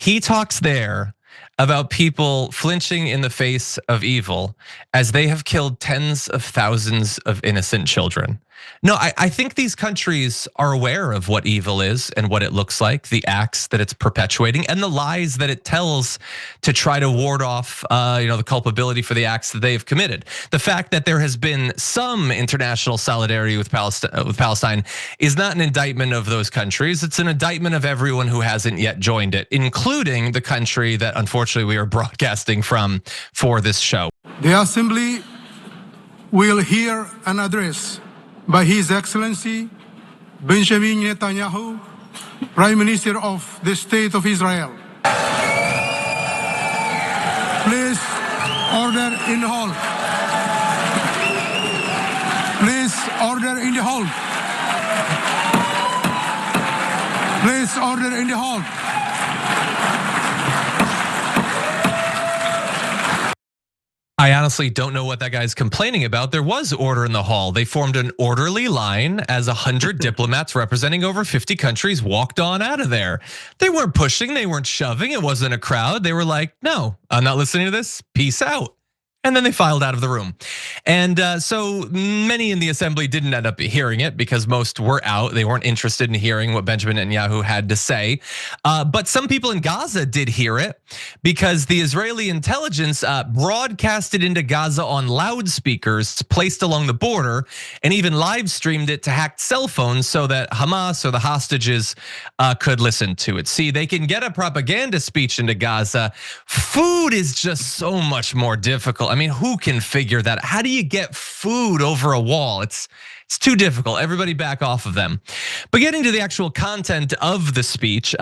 He talks there about people flinching in the face of evil as they have killed tens of thousands of innocent children. No, I think these countries are aware of what evil is and what it looks like, the acts that it's perpetuating and the lies that it tells to try to ward off the culpability for the acts that they have committed. The fact that there has been some international solidarity with Palestine is not an indictment of those countries. It's an indictment of everyone who hasn't yet joined it, including the country that unfortunately we are broadcasting from for this show. The Assembly will hear an address by His Excellency Benjamin Netanyahu, Prime Minister of the State of Israel. Please order in the hall. Please order in the hall. Please order in the hall. I honestly don't know what that guy's complaining about. There was order in the hall. They formed an orderly line as 100 diplomats representing over 50 countries walked on out of there. They weren't pushing, they weren't shoving. It wasn't a crowd. They were like, no, I'm not listening to this. Peace out. And then they filed out of the room. And so many in the assembly didn't end up hearing it because most were out. They weren't interested in hearing what Benjamin Netanyahu had to say. But some people in Gaza did hear it because the Israeli intelligence broadcasted into Gaza on loudspeakers placed along the border and even live streamed it to hacked cell phones so that Hamas or the hostages could listen to it. See, they can get a propaganda speech into Gaza. Food is just so much more difficult. I mean, who can figure that? How do you get food over a wall? It's too difficult. Everybody back off of them. But getting to the actual content of the speech,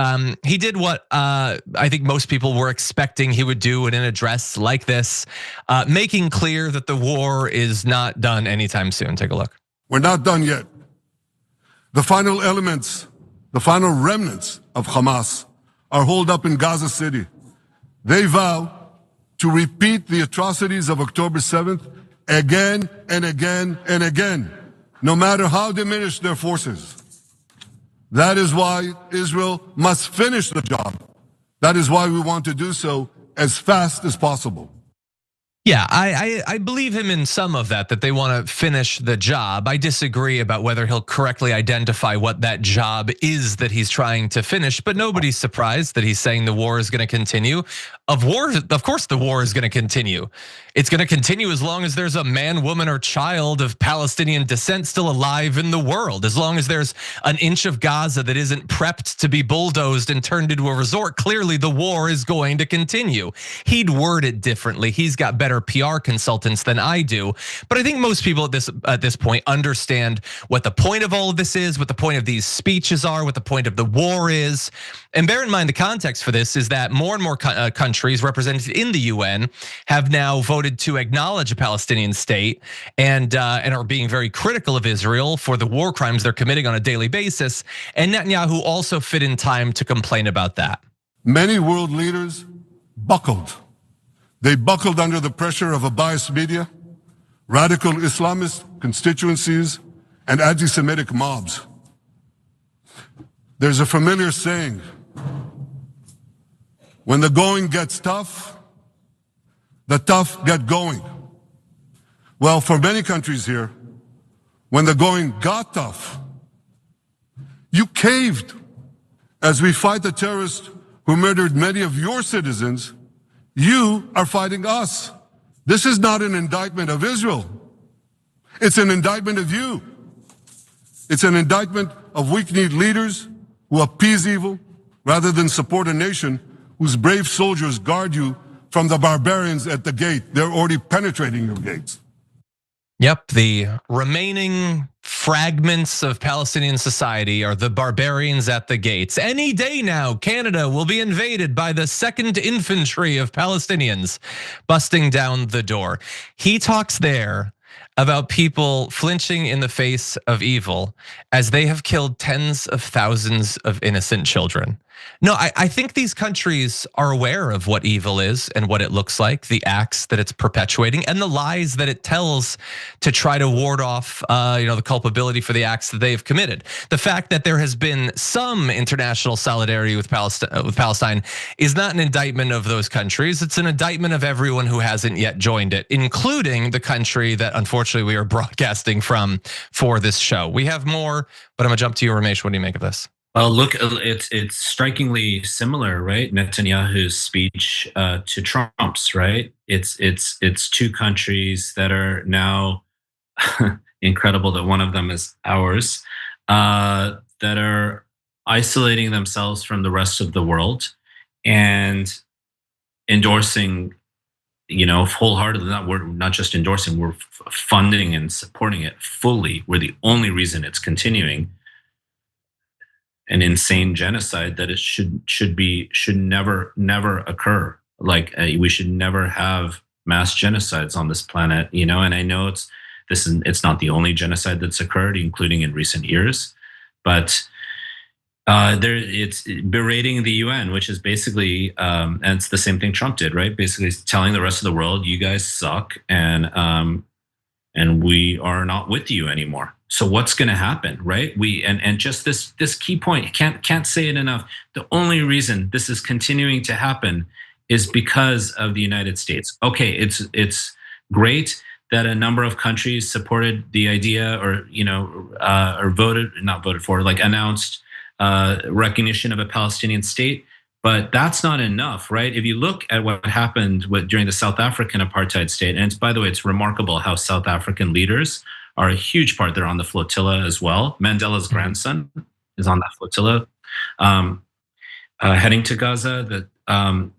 he did what I think most people were expecting he would do in an address like this, making clear that the war is not done anytime soon. Take a look. We're not done yet. The final elements, the final remnants of Hamas are holed up in Gaza City. They vow to repeat the atrocities of October 7th again and again and again, no matter how diminished their forces. That is why Israel must finish the job. That is why we want to do so as fast as possible. Yeah, I believe him in some of that they want to finish the job. I disagree about whether he'll correctly identify what that job is that he's trying to finish, but nobody's surprised that he's saying the war is going to continue. Of course the war is going to continue. It's going to continue as long as there's a man, woman, or child of Palestinian descent still alive in the world. As long as there's an inch of Gaza that isn't prepped to be bulldozed and turned into a resort, clearly the war is going to continue. He'd word it differently. He's got better PR consultants than I do. But I think most people at this point understand what the point of all of this is, what the point of these speeches are, what the point of the war is. And bear in mind the context for this is that more and more countries represented in the UN have now voted to acknowledge a Palestinian state and are being very critical of Israel for the war crimes they're committing on a daily basis. And Netanyahu also fit in time to complain about that. Many world leaders buckled. They buckled under the pressure of a biased media, radical Islamist constituencies, and anti-Semitic mobs. There's a familiar saying, when the going gets tough, the tough get going. Well, for many countries here, when the going got tough, you caved as we fight the terrorists who murdered many of your citizens. You are fighting us. This is not an indictment of Israel. It's an indictment of you. It's an indictment of weak-kneed leaders who appease evil rather than support a nation whose brave soldiers guard you from the barbarians at the gate. They're already penetrating your gates. Yep, the remaining fragments of Palestinian society are the barbarians at the gates. Any day now, Canada will be invaded by the 2nd Infantry of Palestinians busting down the door. He talks there about people flinching in the face of evil as they have killed tens of thousands of innocent children. No, I think these countries are aware of what evil is and what it looks like, the acts that it's perpetuating, and the lies that it tells to try to ward off, the culpability for the acts that they have committed. The fact that there has been some international solidarity with Palestine is not an indictment of those countries. It's an indictment of everyone who hasn't yet joined it, including the country that unfortunately we are broadcasting from for this show. We have more, but I'm gonna jump to you, Ramesh. What do you make of this? Well, look, it's strikingly similar, right? Netanyahu's speech to Trump's, right? It's two countries that are now incredible that one of them is ours, that are isolating themselves from the rest of the world and endorsing, wholeheartedly. We're not just endorsing, we're funding and supporting it fully. We're the only reason it's continuing an insane genocide that it should never occur. Like we should never have mass genocides on this planet, And I know it's not the only genocide that's occurred, including in recent years, but it's berating the UN, which is basically, and it's the same thing Trump did, right? Basically telling the rest of the world, you guys suck, and we are not with you anymore. So what's going to happen, right? And just this key point, can't say it enough. The only reason this is continuing to happen is because of the United States. Okay, it's great that a number of countries supported the idea, or announced recognition of a Palestinian state. But that's not enough, right? If you look at what happened during the South African apartheid state, and by the way, it's remarkable how South African leaders are a huge part. They're on the flotilla as well. Mandela's grandson is on that flotilla, heading to Gaza. That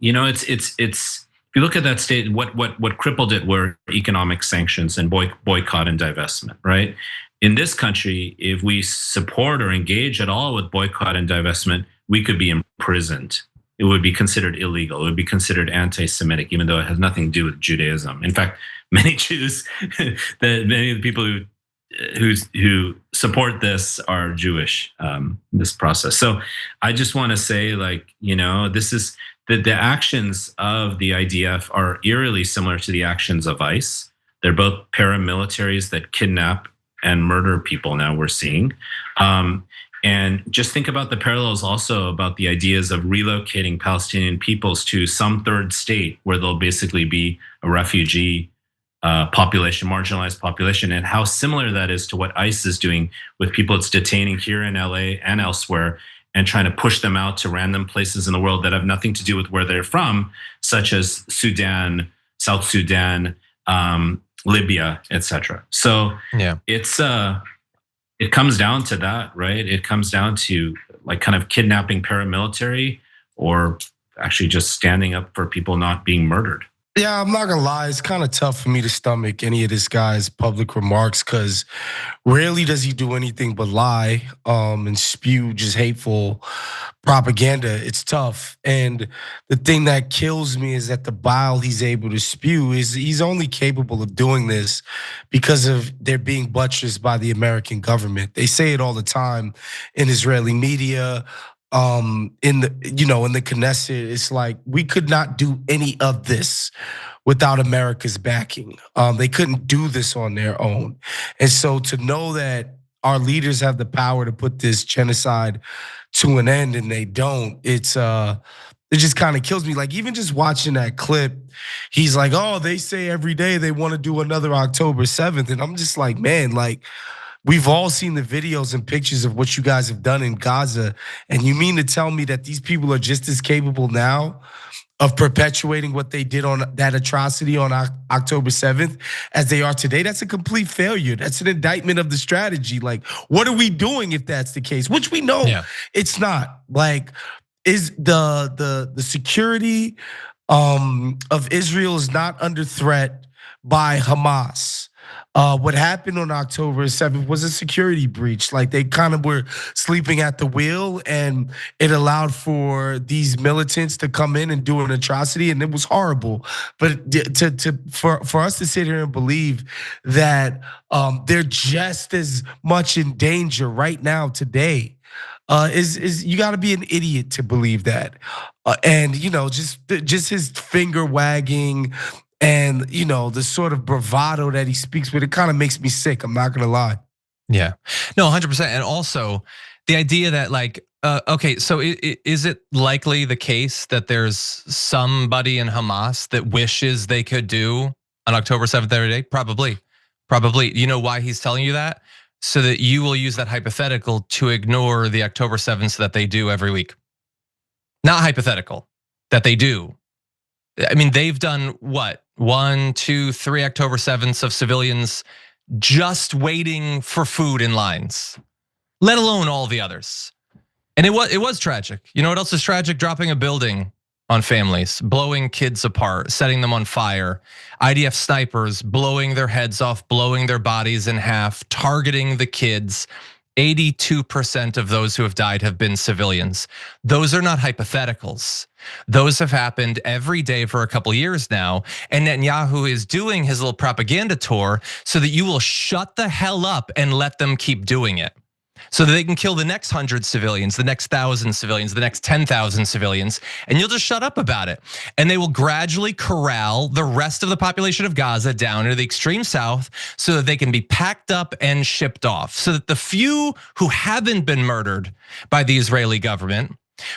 it's. If you look at that state, what crippled it were economic sanctions and boycott and divestment, right? In this country, if we support or engage at all with boycott and divestment, we could be imprisoned. It would be considered illegal. It would be considered anti-Semitic, even though it has nothing to do with Judaism. In fact, many Jews, many of the people who support this are Jewish. This process. So I just want to say, this is the actions of the IDF are eerily similar to the actions of ICE. They're both paramilitaries that kidnap and murder people. Now we're seeing. And just think about the parallels also about the ideas of relocating Palestinian peoples to some third state where they'll basically be a refugee population, marginalized population, and how similar that is to what ICE is doing with people it's detaining here in LA and elsewhere and trying to push them out to random places in the world that have nothing to do with where they're from, such as Sudan, South Sudan, Libya, etc. So yeah, it comes down to that, right? It comes down to kind of kidnapping paramilitary, or actually just standing up for people not being murdered. Yeah, I'm not gonna lie, it's kind of tough for me to stomach any of this guy's public remarks, because rarely does he do anything but lie and spew just hateful propaganda. It's tough. And the thing that kills me is that the bile he's able to spew is he's only capable of doing this because of they're being buttressed by the American government. They say it all the time in Israeli media. In the Knesset, it's like we could not do any of this without America's backing. They couldn't do this on their own. And so to know that our leaders have the power to put this genocide to an end and they don't, it just kind of kills me. Like, even just watching that clip, he's like, oh, they say every day they want to do another October 7th. And I'm just like, man, we've all seen the videos and pictures of what you guys have done in Gaza. And you mean to tell me that these people are just as capable now of perpetuating what they did on that atrocity on October 7th as they are today? That's a complete failure. That's an indictment of the strategy. Like, what are we doing if that's the case? Which we know it's not. Is the security of Israel is not under threat by Hamas. What happened on October 7th was a security breach. They kind of were sleeping at the wheel, and it allowed for these militants to come in and do an atrocity, and it was horrible. But for us to sit here and believe that they're just as much in danger right now today is you got to be an idiot to believe that. And just his finger wagging, and the sort of bravado that he speaks with, it kind of makes me sick. I'm not gonna lie. Yeah, no, 100%. And also the idea that like, okay, so is it likely the case that there's somebody in Hamas that wishes they could do on October 7th every day? Probably. You know why he's telling you that? So that you will use that hypothetical to ignore the October 7th that they do every week. Not hypothetical, that they do. I mean, they've done what? 1, 2, 3 October 7ths of civilians just waiting for food in lines, let alone all the others. And it was tragic. You know what else is tragic? Dropping a building on families, blowing kids apart, setting them on fire. IDF snipers blowing their heads off, blowing their bodies in half, targeting the kids. 82% of those who have died have been civilians. Those are not hypotheticals. Those have happened every day for a couple years now. And Netanyahu is doing his little propaganda tour so that you will shut the hell up and let them keep doing it. So that they can kill the next 100 civilians, the next 1,000 civilians, the next 10,000 civilians, and you'll just shut up about it. And they will gradually corral the rest of the population of Gaza down into the extreme south so that they can be packed up and shipped off. So that the few who haven't been murdered by the Israeli government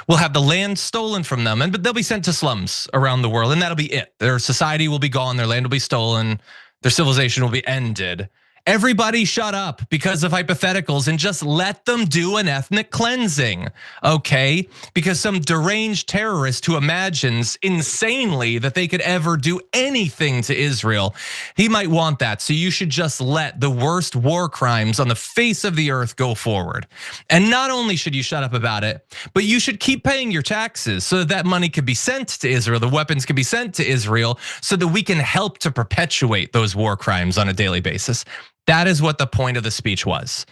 will have the land stolen from them, but they'll be sent to slums around the world, and that'll be it. Their society will be gone, their land will be stolen, their civilization will be ended. Everybody shut up because of hypotheticals and just let them do an ethnic cleansing, okay? Because some deranged terrorist who imagines insanely that they could ever do anything to Israel, he might want that. So you should just let the worst war crimes on the face of the earth go forward. And not only should you shut up about it, but you should keep paying your taxes so that that money could be sent to Israel, the weapons could be sent to Israel so that we can help to perpetuate those war crimes on a daily basis. That is what the point of the speech was.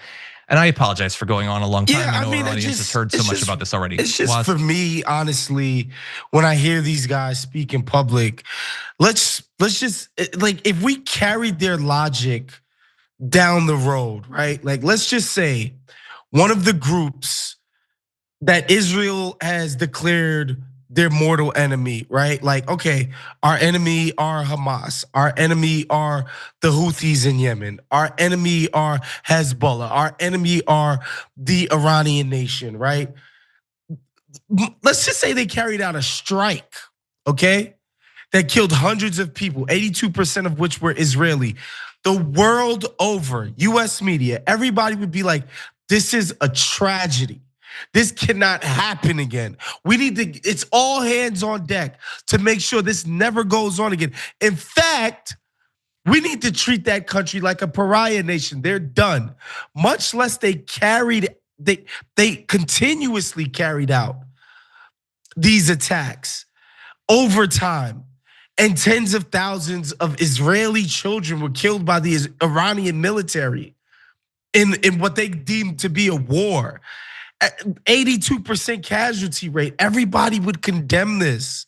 And I apologize for going on a long time. Yeah, I know our audience has heard so much about this already. It's just for me, honestly, when I hear these guys speak in public, let's just like, if we carried their logic down the road, right? Like, let's just say one of the groups that Israel has declared their mortal enemy, right? Like, okay, our enemy are Hamas, our enemy are the Houthis in Yemen, our enemy are Hezbollah, our enemy are the Iranian nation, right? Let's just say they carried out a strike, okay? That killed hundreds of people, 82% of which were Israeli. The world over, US media, everybody would be like, this is a tragedy. This cannot happen again. We need to, it's all hands on deck to make sure this never goes on again. In fact, we need to treat that country like a pariah nation. They're done. Much less they continuously carried out these attacks over time. And tens of thousands of Israeli children were killed by the Iranian military in what they deemed to be a war. 82% casualty rate. Everybody would condemn this.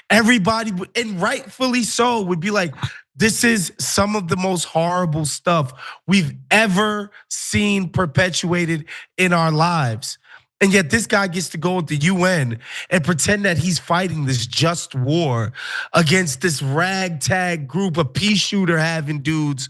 Everybody would, and rightfully so, would be like, this is some of the most horrible stuff we've ever seen perpetuated in our lives. And yet this guy gets to go at the UN and pretend that he's fighting this just war against this ragtag group of pea shooter having dudes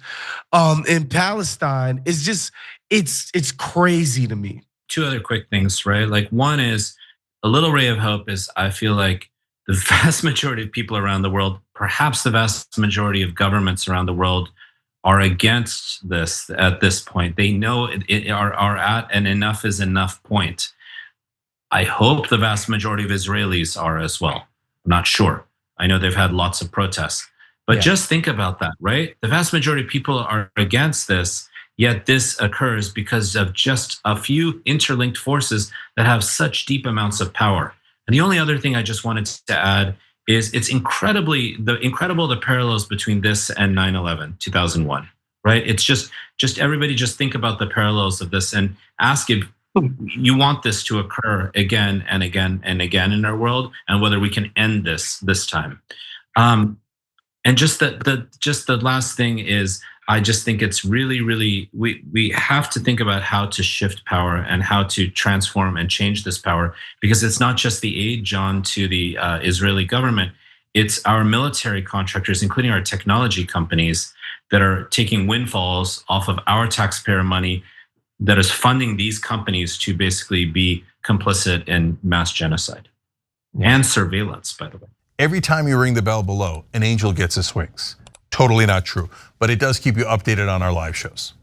in Palestine. It's just, it's crazy to me. Two other quick things, right? Like, one is a little ray of hope is I feel like the vast majority of people around the world, perhaps the vast majority of governments around the world, are against this at this point. They know are at an enough is enough point. I hope the vast majority of Israelis are as well. I'm not sure. I know they've had lots of protests, but just think about that, right? The vast majority of people are against this. Yet this occurs because of just a few interlinked forces that have such deep amounts of power. And the only other thing I just wanted to add is it's incredible the parallels between this and 9/11, 2001, right? It's just everybody just think about the parallels of this and ask if you want this to occur again and again and again in our world, and whether we can end this time. And just the last thing is, I just think it's really, we have to think about how to shift power and how to transform and change this power, because it's not just the aid, John, to the Israeli government. It's our military contractors, including our technology companies, that are taking windfalls off of our taxpayer money that is funding these companies to basically be complicit in mass genocide and surveillance, by the way. Every time you ring the bell below, an angel gets his wings. Totally not true, but it does keep you updated on our live shows.